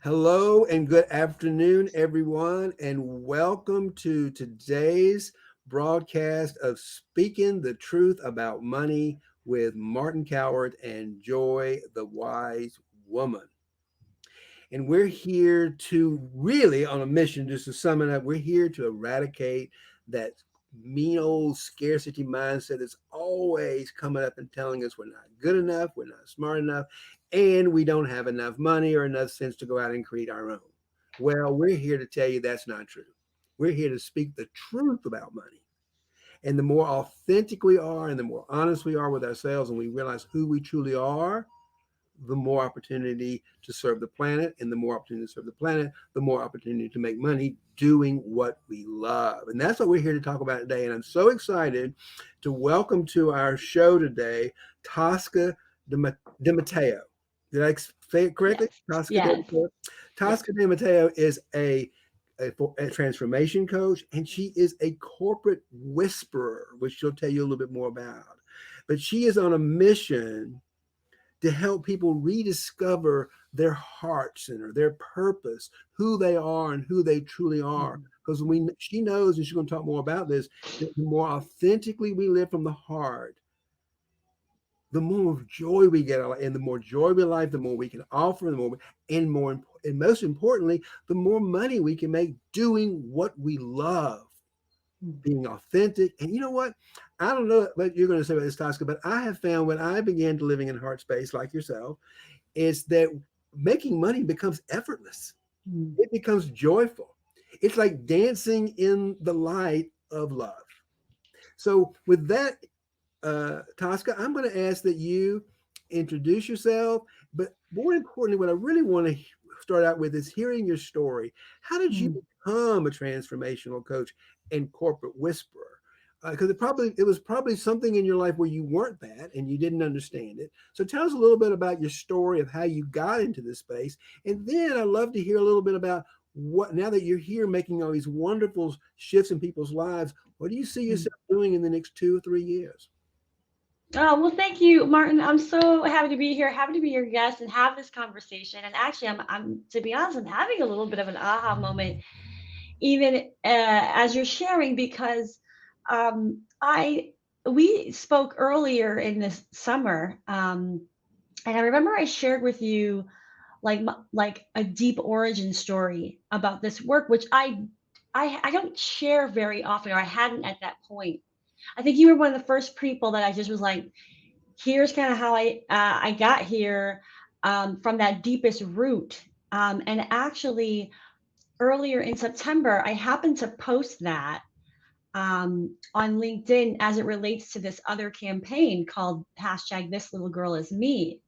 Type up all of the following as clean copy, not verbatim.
Hello and good afternoon, everyone, and welcome to today's broadcast of Speaking the Truth About Money with Martin Cowart and Joy, the Wise Woman. And we're here to really on a mission, just to sum it up, we're here to eradicate that mean old scarcity mindset that's always coming up and telling us we're not good enough, we're not smart enough, and we don't have enough money or enough sense to go out and create our own. Well, we're here to tell you that's not true. We're here to speak the truth about money. And the more authentic we are and the more honest we are with ourselves and we realize who we truly are, the more opportunity to serve the planet, and the more opportunity to serve the planet, the more opportunity to make money doing what we love. And that's what we're here to talk about today. And I'm so excited to welcome to our show today Tosca Dimatteo. Did I say it correctly? Yes. Tosca Yes. Dimatteo. Yes. Tosca Dimatteo is a transformation coach, and she is a corporate whisperer, which she'll tell you a little bit more about. But she is on a mission to help people rediscover their heart center, their purpose, who they are and who they truly are. Mhm. Because she knows, and she's going to talk more about this, that the more authentically we live from the heart, the more joy we get, and the more joy we life, the more we can offer, and most importantly, the more money we can make doing what we love, Mhm. being authentic. And you know what? I don't know what you're going to say about this, Tosca, but I have found when I began to living in heart space like yourself, is that making money becomes effortless. Mhm. It becomes joyful. It's like dancing in the light of love. So, with that, Tosca, I'm going to ask that you introduce yourself. But more importantly, what I really want to start out with is hearing your story. How did you Mhm. become a transformational coach and corporate whisperer? Because it was probably something in your life where you weren't that and you didn't understand it. So tell us a little bit about your story of how you got into this space, and then I'd love to hear a little bit about what, now that you're here making all these wonderful shifts in people's lives, what do you see Mhm. yourself doing in the next 2 or 3 years? Oh, well, thank you, Martin. I'm so happy to be here, happy to be your guest and have this conversation. And actually, to be honest, I'm having a little bit of an aha moment, even as you're sharing, because we spoke earlier in this summer, and I remember I shared with you like a deep origin story about this work, which I don't share very often, or I hadn't at that point. I think you were one of the first people that I just was like, here's kind of how I got here, from that deepest root. And actually, earlier in September, I happened to post that on LinkedIn as it relates to this other campaign called hashtag This Little Girl Is Me,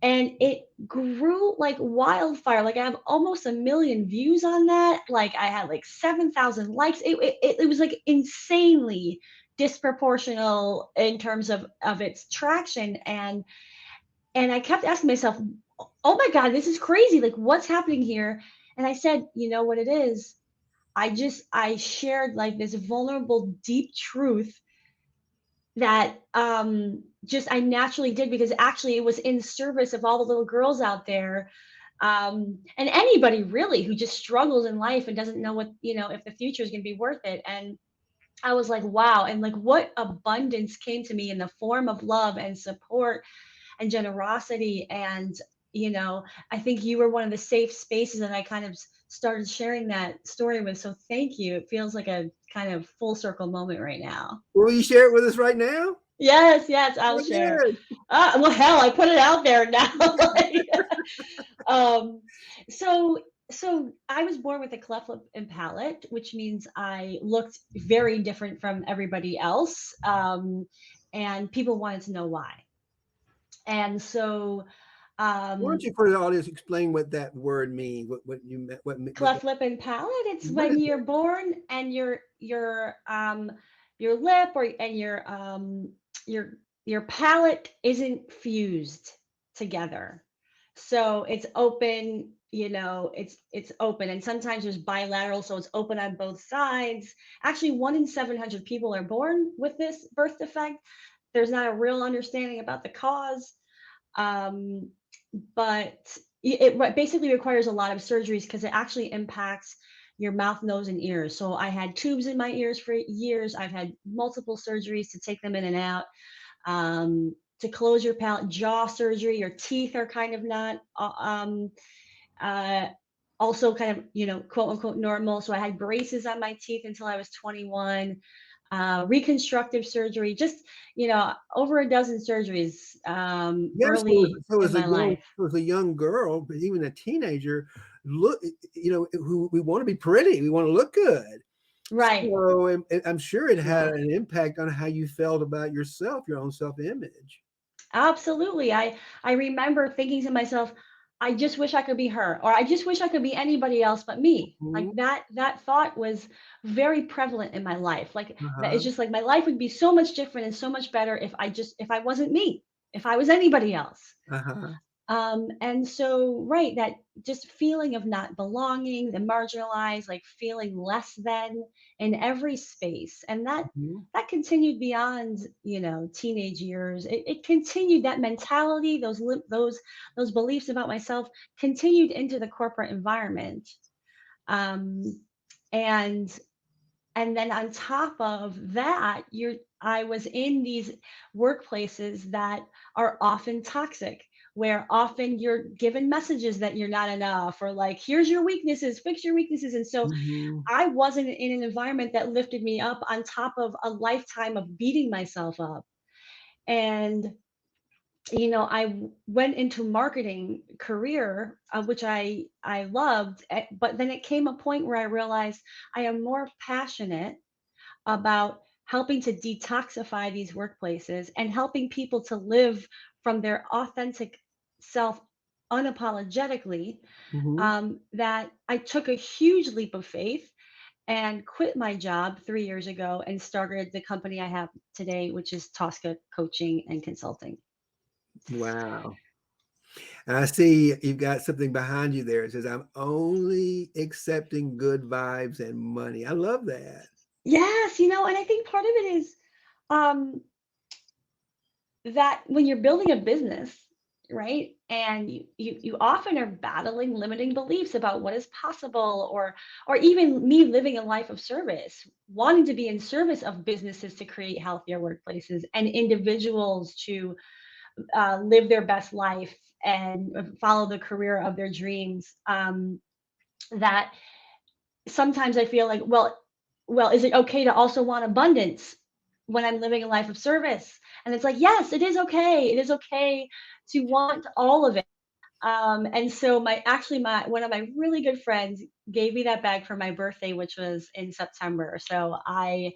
and it grew like wildfire. Like I have almost 1 million views on that. Like I had like 7,000 likes. It was like insanely disproportional in terms of its traction. And I kept asking myself, oh my God, this is crazy. Like what's happening here? And I said, you know what it is? I shared like this vulnerable, deep truth that just I naturally did, because actually it was in service of all the little girls out there, and anybody really who just struggles in life and doesn't know what, if the future is going to be worth it. And I was like, wow. And like what abundance came to me in the form of love and support and generosity. And I think you were one of the safe spaces that I kind of started sharing that story with. So thank you. It feels like a kind of full circle moment right now. Will you share it with us right now? Yes, yes, I'll Oh, share. good. Well, hell, I put it out there now. Like, um, so, so I was born with a cleft lip and palate, which means I looked very different from everybody else, and people wanted to know why. And so, Why don't um, you, for the audience, explain what that word means? What you meant? cleft lip and palate, it's What when is you're that? born and your lip or and your your palate isn't fused together. So it's open, it's open, and sometimes there's bilateral, so it's open on both sides. Actually, 1 in 700 people are born with this birth defect. There's not a real understanding about the cause. Um, but basically requires a lot of surgeries because it actually impacts your mouth, nose, and ears. So I had tubes in my ears for years. I've had multiple surgeries to take them in and out, to close your palate, jaw surgery. Your teeth are kind of not uh, also kind of, quote unquote normal. So I had braces on my teeth until I was 21. Reconstructive surgery, just over a dozen surgeries, Yes, early in my life. so as a young girl, but even a teenager, look, who we want to be pretty, we want to look good. Right. So and I'm sure it had Yeah. an impact on how you felt about yourself, your own self-image. Absolutely. I remember thinking to myself, I just wish I could be her, or I just wish I could be anybody else but me. Like Mhm. that thought was very prevalent in my life. Like that, it's Uh-huh. just like my life would be so much different and so much better if I wasn't me, if I was anybody else. Uh-huh. And so, right, that just feeling of not belonging, the marginalized, like feeling less than in every space. And Mhm. that continued beyond, teenage years. It continued that mentality, those beliefs about myself continued into the corporate environment. Um, and and then on top of that, I was in these workplaces that are often toxic, where often you're given messages that you're not enough, or like, here's your weaknesses, fix your weaknesses. And so Mhm. I wasn't in an environment that lifted me up on top of a lifetime of beating myself up. And went into marketing career, which I loved, but then it came a point where I realized I am more passionate about helping to detoxify these workplaces and helping people to live from their authentic self unapologetically, Mhm. that I took a huge leap of faith and quit my job 3 years ago and started the company I have today, which is Tosca Coaching and Consulting. Wow. And I see you've got something behind you there. It says, I'm only accepting good vibes and money. I love that. Yes, and I think part of it is, um, that when you're building a business, right, and you often are battling limiting beliefs about what is possible, or even me living a life of service, wanting to be in service of businesses to create healthier workplaces and individuals to live their best life and follow the career of their dreams. That sometimes I feel like, well, is it okay to also want abundance when I'm living a life of service? And it's like, yes, it is okay. It is okay to want all of it. And so my one of my really good friends gave me that bag for my birthday, which was in September. So I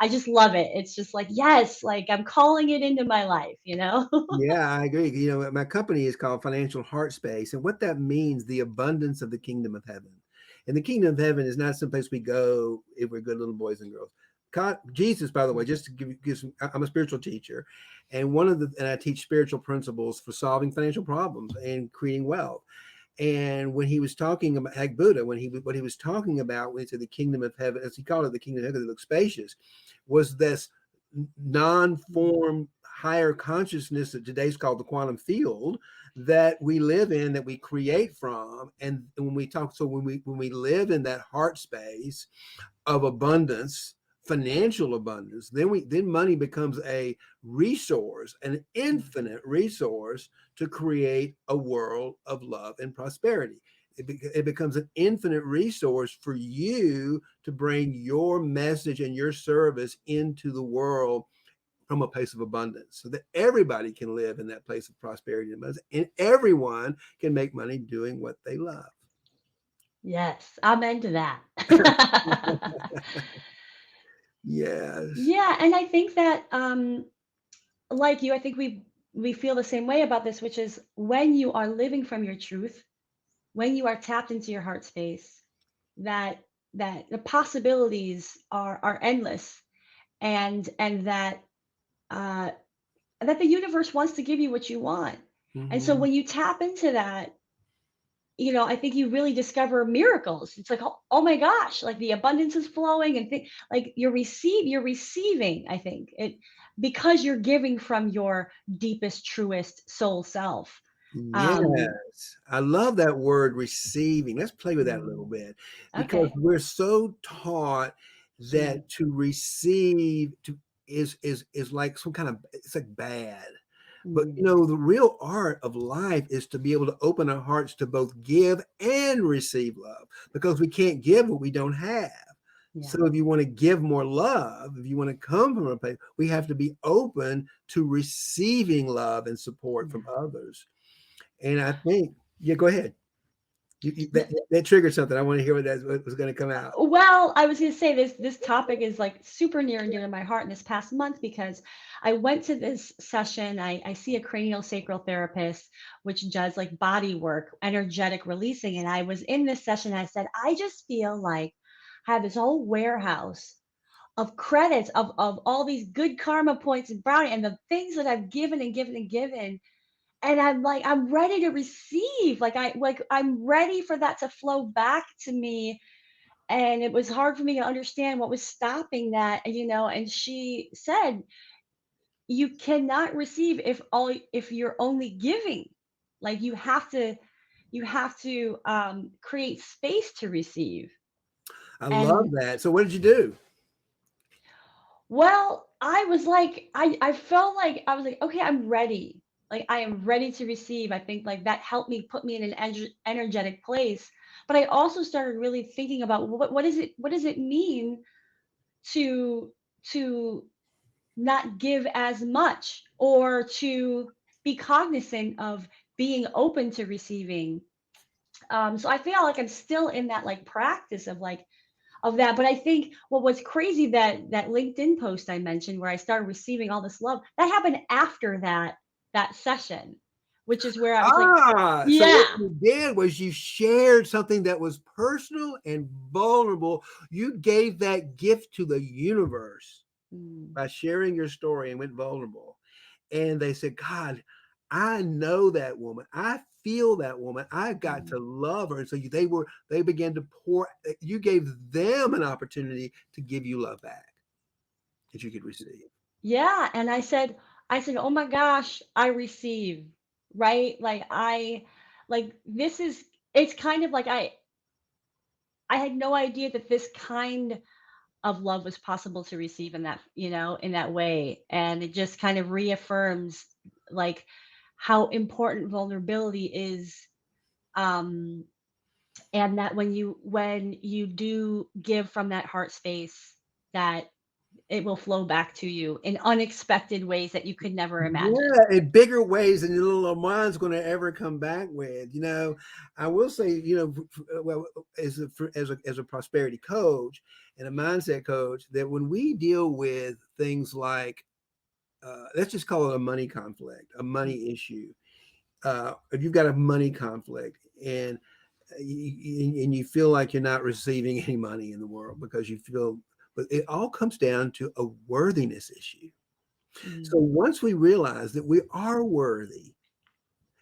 just love it. It's just like, yes, like I'm calling it into my life, you know? Yeah, I agree. My company is called Financial Heart Space, and what that means, the abundance of the kingdom of heaven. And the kingdom of heaven is not some place we go if we're good little boys and girls. God, Jesus, by the way, just to give some, I'm a spiritual teacher, and and I teach spiritual principles for solving financial problems and creating wealth. And when he was talking about, like Buddha, what he was talking about when he said the kingdom of heaven, as he called it, the kingdom of heaven that looks spacious, was this non-form higher consciousness that today's called the quantum field that we live in, that we create from. And when we talk, so when we live in that heart space of abundance, financial abundance, then money becomes a resource, an infinite resource to create a world of love and prosperity. It becomes an infinite resource for you to bring your message and your service into the world from a place of abundance, so that everybody can live in that place of prosperity and abundance, and everyone can make money doing what they love. Yes, I'm into that. Yes. Yeah, and I think that, like you, I think we feel the same way about this, which is when you are living from your truth, when you are tapped into your heart space, that the possibilities are endless, and uh, that the universe wants to give you what you want. And so Mhm. when you tap into that, I think you really discover miracles. It's like, oh my gosh, like the abundance is flowing, and like you're receiving, I think, it because you're giving from your deepest, truest soul self. Um, Yes, I love that word receiving. Let's play with that a little mm, bit because okay. we're so taught Mm, that to receive to is like some kind of it's like bad. But mm, the real art of life is to be able to open our hearts to both give and receive love because we can't give what we don't have. yeah. So if you want to give more love, if you want to come from a place, we have to be open to receiving love and support from Yeah. others. And I think, yeah, go ahead. That triggered something. I want to hear what was going to come out. Well, I was gonna say this topic is like super near and dear to my heart in this past month because I went to this session. I see a cranial sacral therapist, which does like body work, energetic releasing. And I was in this session. And I said, I just feel like I have this whole warehouse of credits of all these good karma points and brownie and the things that I've given and given and given. And I'm like, I'm ready to receive. I'm ready for that to flow back to me, and it was hard for me to understand what was stopping that, and she said, you cannot receive if you're only giving. Like you have to create space to receive. I love And that. So what did you do? well, I was like, I felt like I was like, okay, I'm ready. Like I am ready to receive. I think like that helped me put me in an energetic place. But I also started really thinking about what does it mean to to not give as much, or to be cognizant of being open to receiving. So I feel like I'm still in that like practice of that. But I think what was crazy, that LinkedIn post I mentioned where I started receiving all this love, that happened after that session, which is where I was like, So what yeah. you did was you shared something that was personal and vulnerable. You gave that gift to the universe Mm, by sharing your story and went vulnerable. And they said, God, I know that woman. I feel that woman. I've got mm. to love her. And so they began to pour, you gave them an opportunity to give you love back that you could receive. Yeah, and I said, "Oh my gosh, I receive." Right? Like this is it's kind of like I had no idea that this kind of love was possible to receive in that way. And it just kind of reaffirms like how important vulnerability is, um and that when you do give from that heart space, that it will flow back to you in unexpected ways that you could never imagine. Yeah, in bigger ways than your little mind's going to ever come back with. I will say, well, as a prosperity coach and a mindset coach, that when we deal with things like, let's just call it a money conflict, a Mm, money issue. If you've got a money conflict and you feel like you're not receiving any money in the world because you feel, but it all comes down to a worthiness issue. So mm, once we realize that we are worthy,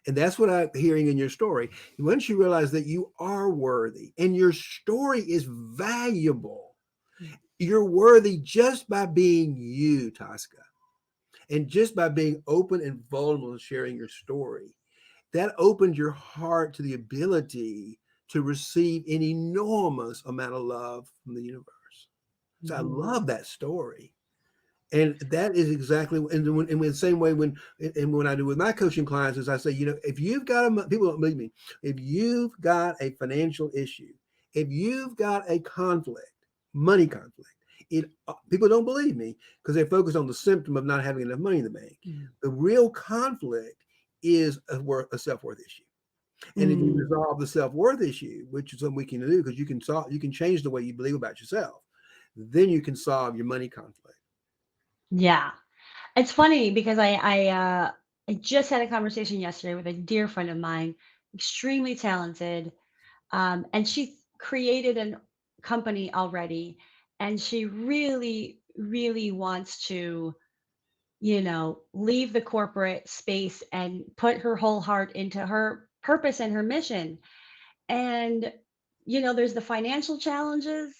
and that's what I'm hearing in your story, once you realize that you are worthy and your story is valuable, mm, you're worthy just by being you, Tosca, and just by being open and vulnerable and sharing your story. That opened your heart to the ability to receive an enormous amount of love from the universe. So I mhm, love that story. And that is exactly, in the same way when I do with my coaching clients is I say, if you've got people don't believe me, if you've got a financial issue, if you've got a conflict, money conflict, people don't believe me because they focus on the symptom of not having enough money in the bank. mm, The real conflict is a self-worth issue. And if you mm. resolve the self-worth issue, which is something we can do because you can change the way you believe about yourself, then you can solve your money conflict. Yeah. It's funny because I just had a conversation yesterday with a dear friend of mine, extremely talented, and she's created a company already, and she really, really wants to, leave the corporate space and put her whole heart into her purpose and her mission. And, there's the financial challenges,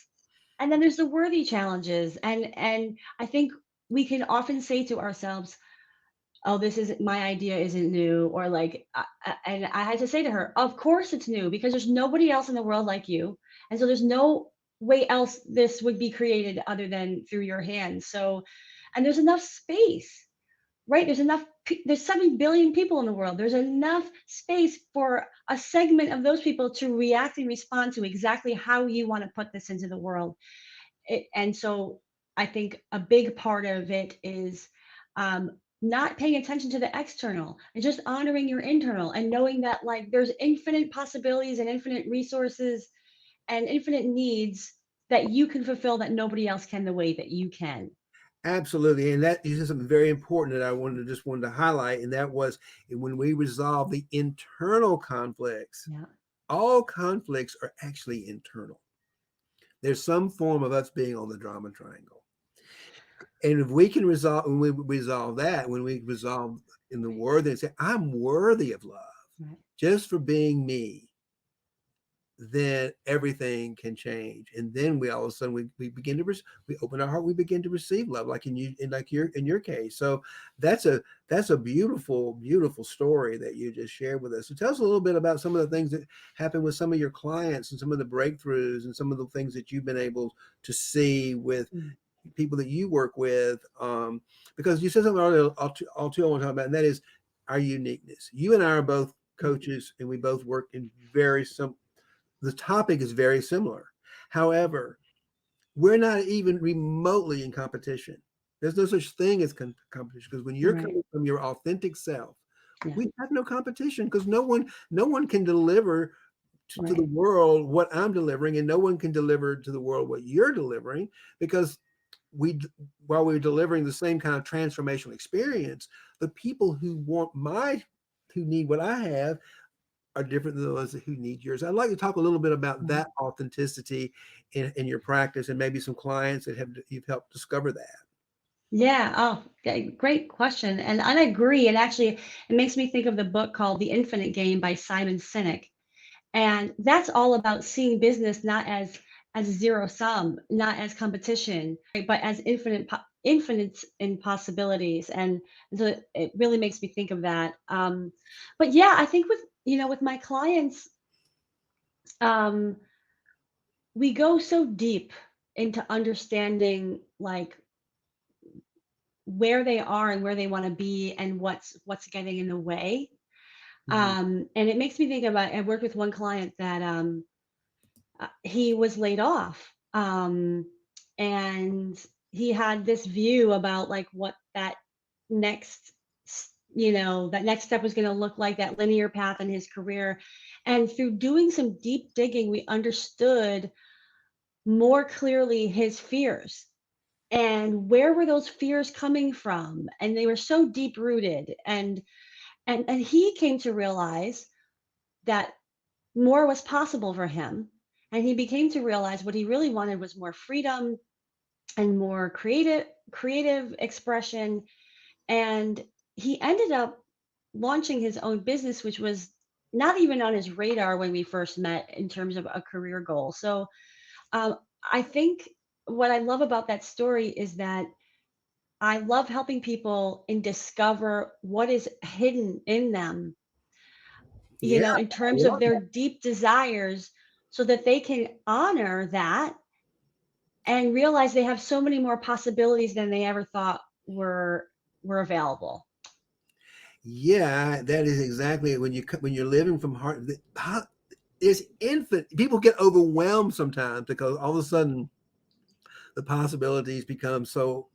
and then there's the worthy challenges. And I think we can often say to ourselves, oh, this isn't my idea, isn't new, or like, and I had to say to her, of course it's new because there's nobody else in the world like you, and so there's no way else this would be created other than through your hands. So, and there's enough space, right? There's enough. There's 7 billion people in the world. There's enough space for a segment of those people to react and respond to exactly how you want to put this into the world. And so I think a big part of it is not paying attention to the external and just honoring your internal and knowing that like there's infinite possibilities and infinite resources and infinite needs that you can fulfill that nobody else can the way that you can. Absolutely, and that is something very important that I wanted to highlight, and that was when we resolve the internal conflicts. Yeah. All conflicts are actually internal. There's some form of us being on the drama triangle, and if we can resolve when we resolve that, when we resolve in the word and say, "I'm worthy of love," Right. just for being me, then everything can change, and then we all of a sudden we begin to we open our heart, we begin to receive love, like in your case. So that's a beautiful story that you just shared with us. So tell us a little bit about some of the things that happen with some of your clients and some of the breakthroughs and some of the things that you've been able to see with Mm. people that you work with, because you said something earlier all too I want to talk about, and that is our uniqueness. You and I are both coaches, and we both work in very some the topic is very similar. However, we're not even remotely in competition. There's no such thing as competition, because when you're Right. coming from your authentic self, Yeah. we have no competition, because no one can deliver to the Right. world what I'm delivering, and no one can deliver to the world what you're delivering, because we while we're delivering the same kind of transformational experience, the people who need what I have are different than the ones who need yours. I'd like to talk a little bit about Right. that authenticity in your practice, and maybe some clients that have you've helped discover that. Yeah. Oh, great question. And I agree. And actually, it makes me think of the book called The Infinite Game by Simon Sinek. And that's all about seeing business not as zero sum, not as competition, right, but as infinite in possibilities. And so it really makes me think of that. But yeah, I think with with my clients, um, we go so deep into understanding like where they are and where they want to be and what's getting in the way. Mhm. And it makes me think about, I worked with one client that he was laid off, and he had this view about like what that that next step was going to look like, that linear path in his career. And through doing some deep digging, we understood more clearly his fears and where were those fears coming from, and they were so deep rooted. And he came to realize that more was possible for him. And he became to realize what he really wanted was more freedom and more creative expression. And he ended up launching his own business, which was not even on his radar when we first met in terms of a career goal. So um, I think what I love about that story is that I love helping people and discover what is hidden in them, Yeah, in I terms of love their that. deep desires so that they can honor that and realize they have so many more possibilities than they ever thought were available. Yeah, that is exactly when when you're living from heart. It's infinite. People get overwhelmed sometimes because all of a sudden the possibilities become so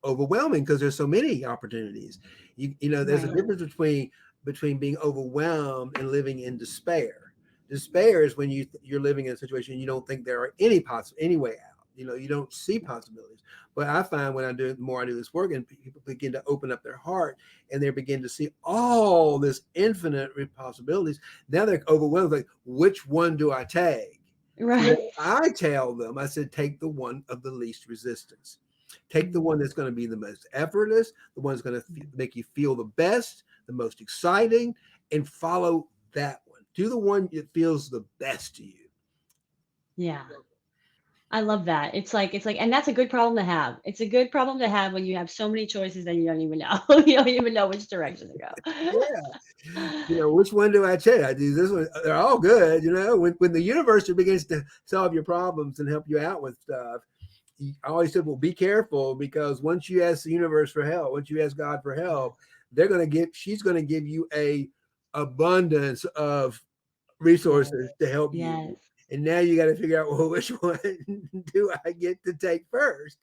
overwhelming because there's so many opportunities. There's a Right. difference between being overwhelmed and living in despair. Despair is when you're living in a situation you don't think there are any way out. You don't see possibilities. But I find when the more I do this work, and people begin to open up their heart and they begin to see all this infinite possibilities, now they're overwhelmed. Like, which one do I take? So Right. I tell them, I said, take the one of the least resistance. Take the Mm. one that's going to be the most effortless, the one that's going to make you feel the best, the most exciting, and follow that one. Do the one that feels the best to you. Yeah. I love that. It's like, and that's a good problem to have. It's a good problem to have when you have so many choices that you don't even know. You don't even know which direction to Yeah. go. Which one do I check? I do this one. They're all good. When the universe begins to solve your problems and help you out with stuff, I always said, well, be careful, because once you ask the universe for help, once you ask God for Yes. help, she's going to give you a abundance of resources Yes. to help you. Yes. And now you got to figure out, well, which one do I get to take first?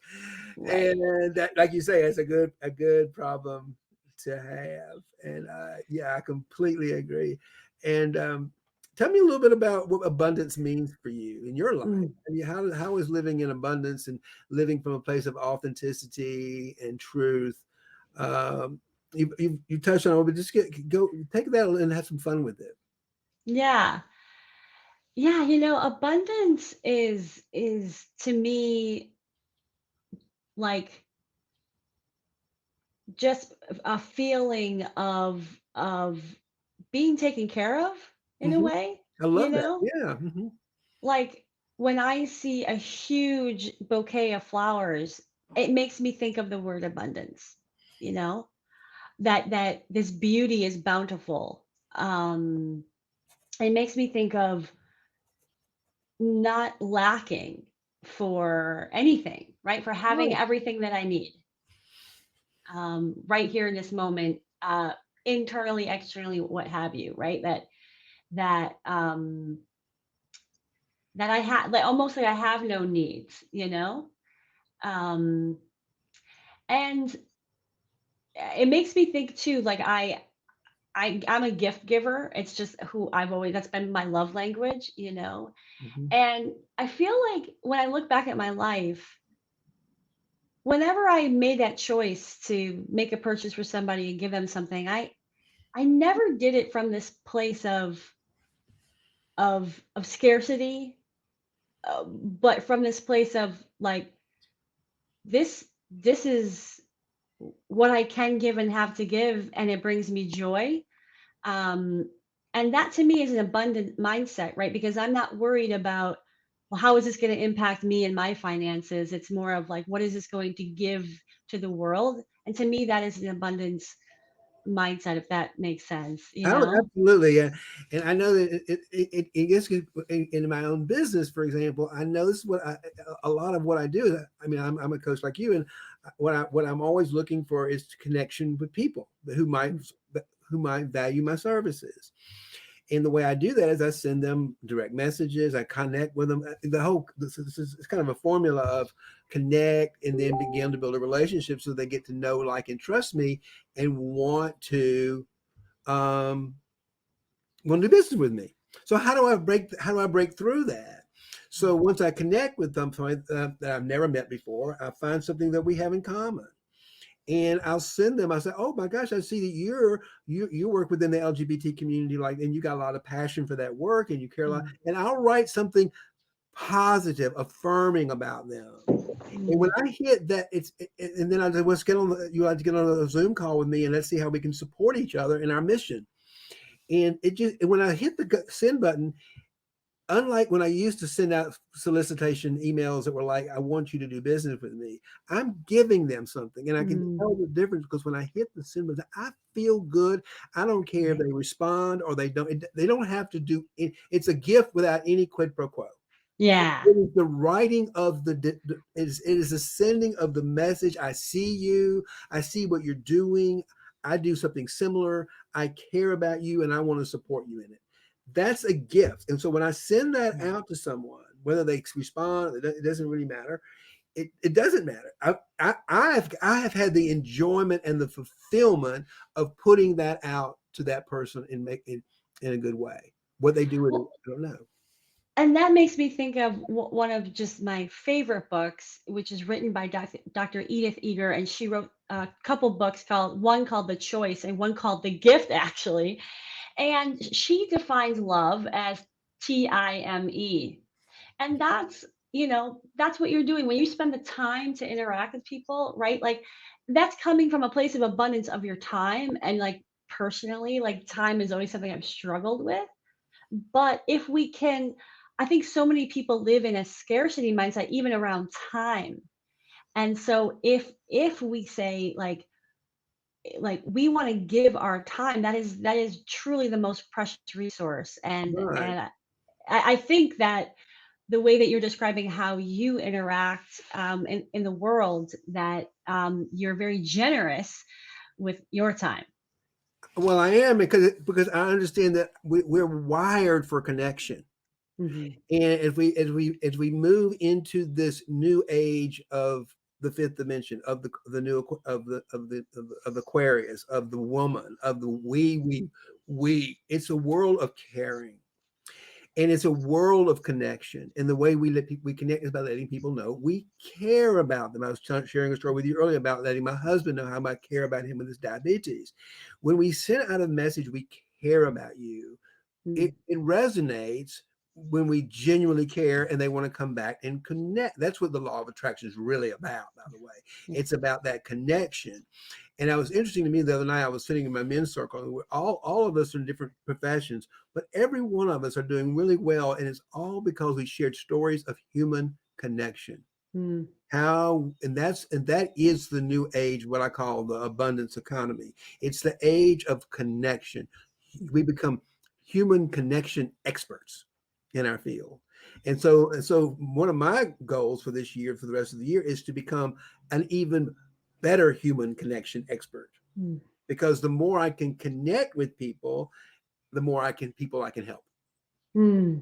Right. And that, like you say, it's a good problem to have. And yeah, I completely agree. And tell me a little bit about what abundance means for you in your life. Mm. I mean, how is living in abundance and living from a place of authenticity and truth? Um, you touched on it, but just go take that and have some fun with it. Yeah. Yeah, abundance is to me like just a feeling of being taken care of in a Mhm. way, I you love that. know? Yeah. Mhm. Like when I see a huge bouquet of flowers, it makes me think of the word abundance, you know? That this beauty is bountiful. It makes me think of not lacking for anything, right? For having Right. everything that I need, right here in this moment, internally, externally, what have you, right? That I have, like, almost like I have no needs, um, and it makes me think too. Like I'm a gift giver. It's just who I've always. That's been my love language, Mhm. And I feel like when I look back at my life, whenever I made that choice to make a purchase for somebody and give them something, I never did it from this place of scarcity, but from this place of like this is what I can give and have to give, and it brings me joy. Um, and that to me is an abundant mindset, right? Because I'm not worried about, well, how is this going to impact me and my finances? It's more of like, what is this going to give to the world? And to me, that is an abundance mindset, if that makes sense, you Oh, know? absolutely, yeah, and I know that it gets in my own business, for example. I know this is what a lot of what I do. I mean, I'm a coach like you, and what I'm always looking for is connection with people who might value my services. And the way I do that is I send them direct messages. I connect with them. This is it's kind of a formula of connect and then begin to build a relationship so they get to know, like, and trust me, and um, want to do business with me. So how do I break through that? So once I connect with them that I've never met before, I find something that we have in common, and I'll send them. I say, "Oh my gosh, I see that you work within the LGBT community, like, and you got a lot of passion for that work, and you care a lot." Mm, And I'll write something positive, affirming about them. And when mm, I hit that, and then I say, "Let's get on. You like to get on a Zoom call with me, and let's see how we can support each other in our mission." And when I hit the send button, unlike when I used to send out solicitation emails that were like, "I want you to do business with me," I'm giving them something, and I can mm, tell the difference because when I hit the send button, I feel good. I don't care if right. they respond or they don't. They don't have to do it. It's a gift without any quid pro quo. Yeah. It is the writing of it is the sending of the message. I see you. I see what you're doing. I do something similar. I care about you, and I want to support you in it. That's a gift. And so when I send that Yeah. out to someone, whether they respond, it doesn't really matter. It doesn't matter. I have had the enjoyment and the fulfillment of putting that out to that person and make it in a good way. What they do with it, Well, I don't know. and that makes me think of one of just my favorite books, which is written by Dr. Edith Eger, and she wrote a couple books one called The Choice and one called The Gift, actually. And she defines love as TIME. And that's what you're doing when you spend the time to interact with people, right? Like that's coming from a place of abundance of your time. And like personally, like time is always something I've struggled with. But if we can I think so many people live in a scarcity mindset even around time. And so if we say like we want to give our time, that is truly the most precious resource. Right. And I think that the way that you're describing how you interact in the world, that you're very generous with your time. Well, I am because I understand that we're wired for connection. Hmm. And as we move into this new age of the fifth dimension of the new of Aquarius, of the woman, of the we, it's a world of caring, and it's a world of connection. And the way we connect is by letting people know we care about them. I was sharing a story with you earlier about letting my husband know how much I care about him with his diabetes. When we send out a message, we care about you, it resonates when we genuinely care and they want to come back and connect. That's what the law of attraction is really about, by the way. Yeah. It's about that connection. And it was interesting to me the other night. I was sitting in my men's circle, and all of us are in different professions, but every one of us are doing really well. And it's all because we shared stories of human connection. Mm, How and that is the new age, what I call the abundance economy. It's the age of connection. We become human connection experts in our field. And so one of my goals for this year, for the rest of the year, is to become an even better human connection expert, mm, because the more I can connect with people, the more I can help. mm.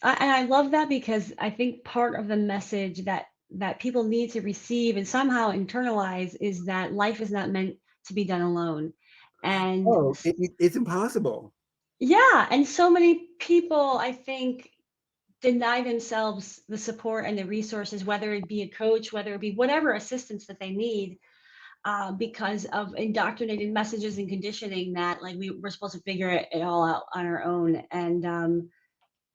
And I love that, because I think part of the message that people need to receive and somehow internalize is that life is not meant to be done alone. And Oh, it's impossible. yeah, and so many people, I think, deny themselves the support and the resources, whether it be a coach, whether it be whatever assistance that they need, because of indoctrinated messages and conditioning that like we're supposed to figure it all out on our own. And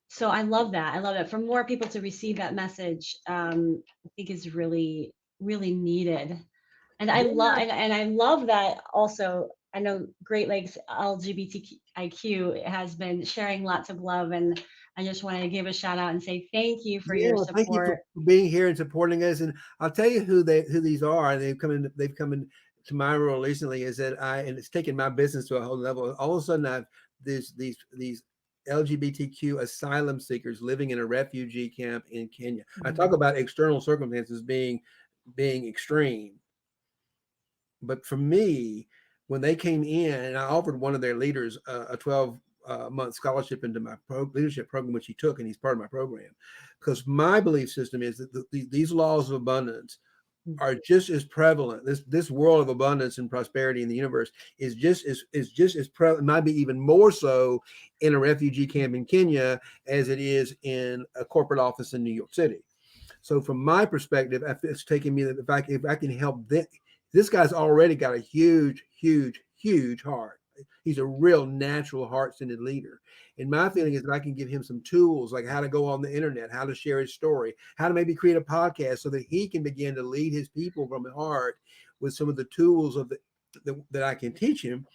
so I love that. I love that. For more people to receive that message, I think is really, really needed. And I love Yeah, and I love that also. I know Great Lakes LGBTIQ has been sharing lots of love, and I just wanted to give a shout out and say thank you for yeah, your well, thank you for support. being here and supporting us. And I'll tell you who these are. They've come in to my role recently. Is that and it's taken my business to a whole level. All of a sudden, I've these LGBTQ asylum seekers living in a refugee camp in Kenya. I talk Mm, about external circumstances being extreme, but for me, when they came in, and I offered one of their leaders a 12 month scholarship into my leadership program, which he took, and he's part of my program, because my belief system is that these laws of abundance mm, are just as prevalent. This world of abundance and prosperity in the universe is just as prevalent, might be even more so in a refugee camp in Kenya as it is in a corporate office in New York City. So from my perspective, it's taken me that if I can help this guy's already got a huge, huge, huge heart. He's a real natural heart-centered leader. And my mm, feeling is that I can give him some tools, like how to go on the internet, how to share his story, how to maybe create a podcast so that he can begin to lead his people from the heart with some of the tools that I can teach him.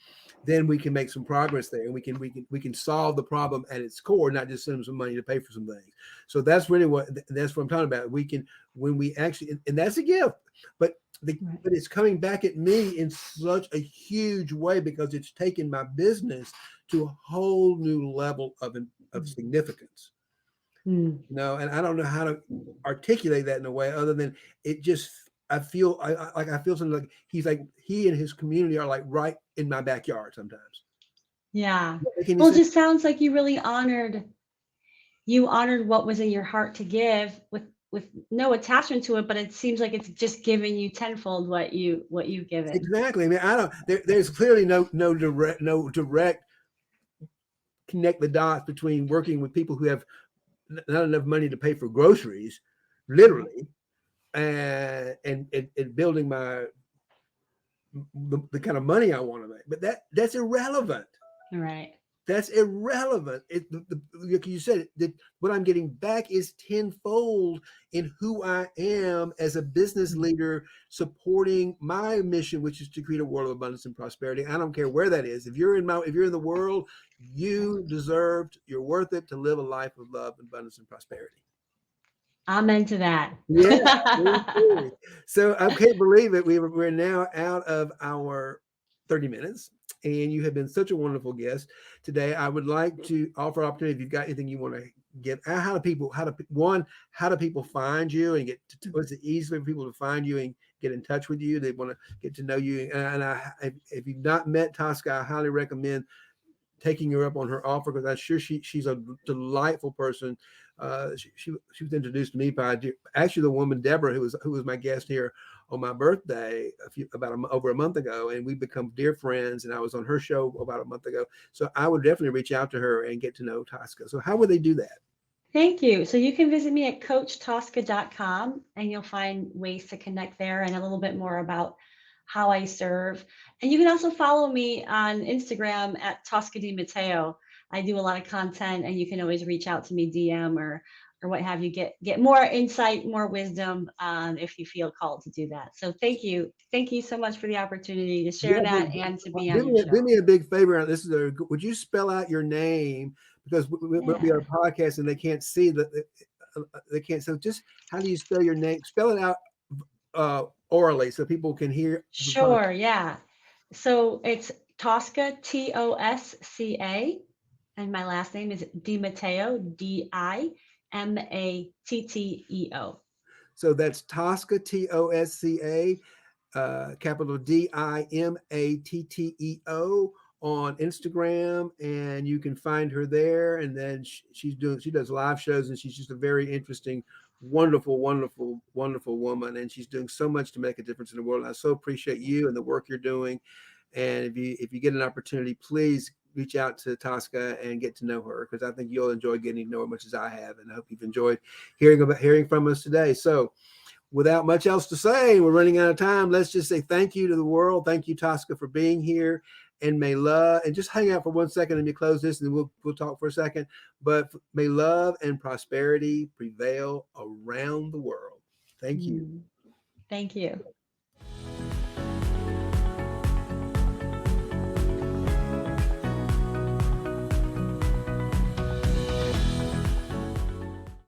Then we can make some progress there, and we can solve the problem at its core, not just send them some money to pay for some things. So that's what I'm talking about. We can, when we actually, and that's a gift, but right. but it's coming back at me in such a huge way, because it's taken my business to a whole new level of Mm, significance. mm. And I don't know how to articulate that in a way other than it just. I feel something like he and his community are like right in my backyard sometimes. Yeah. Making me Well, it say, just sounds like you honored what was in your heart to give with no attachment to it, but it seems like it's just giving you tenfold what you've given. exactly. I mean, I don't. There's clearly no direct connect the dots between working with people who have not enough money to pay for groceries, Right. literally, and building the kind of money I want to make. But that's irrelevant. Right. That's irrelevant. Like you said, that what I'm getting back is tenfold in who I am as a business Mm. leader, supporting my mission, which is to create a world of abundance and prosperity. I don't care where that is. If you're in the world, you deserve. You're worth it to live a life of love, abundance, and prosperity. Amen to that. Yeah, me too. So I can't believe it. We're now out of our 30 minutes, and you have been such a wonderful guest today. I would like to offer opportunity if you've got anything you want to give. How do people find you and what's it easy for people to find you and get in touch with you? They want to get to know you. If you've not met Tosca, I highly recommend taking her up on her offer because I'm sure she's a delightful person. She was introduced to me by actually the woman Deborah who was my guest here on my birthday over a month ago, and we've become dear friends. And I was on her show about a month ago, so I would definitely reach out to her and get to know Tosca. So how would they do that? Thank you. So you can visit me at coachtosca.com and you'll find ways to connect there and a little bit more about how I serve. And you can also follow me on Instagram at Tosca Dimatteo. I do a lot of content and you can always reach out to me DM or what have you, get more insight, more wisdom if you feel called to do that. So thank you. Thank you so much for the opportunity to share Yeah, that and to be on do your me, do show. me a big favor. Would you spell out your name because we'll be on Yeah. a podcast and they can't see they can't. So just how do you spell your name? Spell it out orally so people can hear the podcast. Sure, yeah. So it's Tosca, Tosca, and my last name is Dimatteo, Dimatteo. So that's Tosca, Tosca, capital Dimatteo on Instagram, and you can find her there. And then she does live shows, and she's just a very interesting, wonderful, wonderful, wonderful woman, and she's doing so much to make a difference in the world. And I so appreciate you and the work you're doing. And if you get an opportunity, please reach out to Tosca and get to know her because I think you'll enjoy getting to know her as much as I have. And I hope you've enjoyed hearing from us today. So without much else to say, we're running out of time. Let's just say thank you to the world. Thank you, Tosca, for being here. And may love, and just hang out for 1 second and me close this, and then we'll talk for a second. But may love and prosperity prevail around the world. Thank you. Mm, thank you.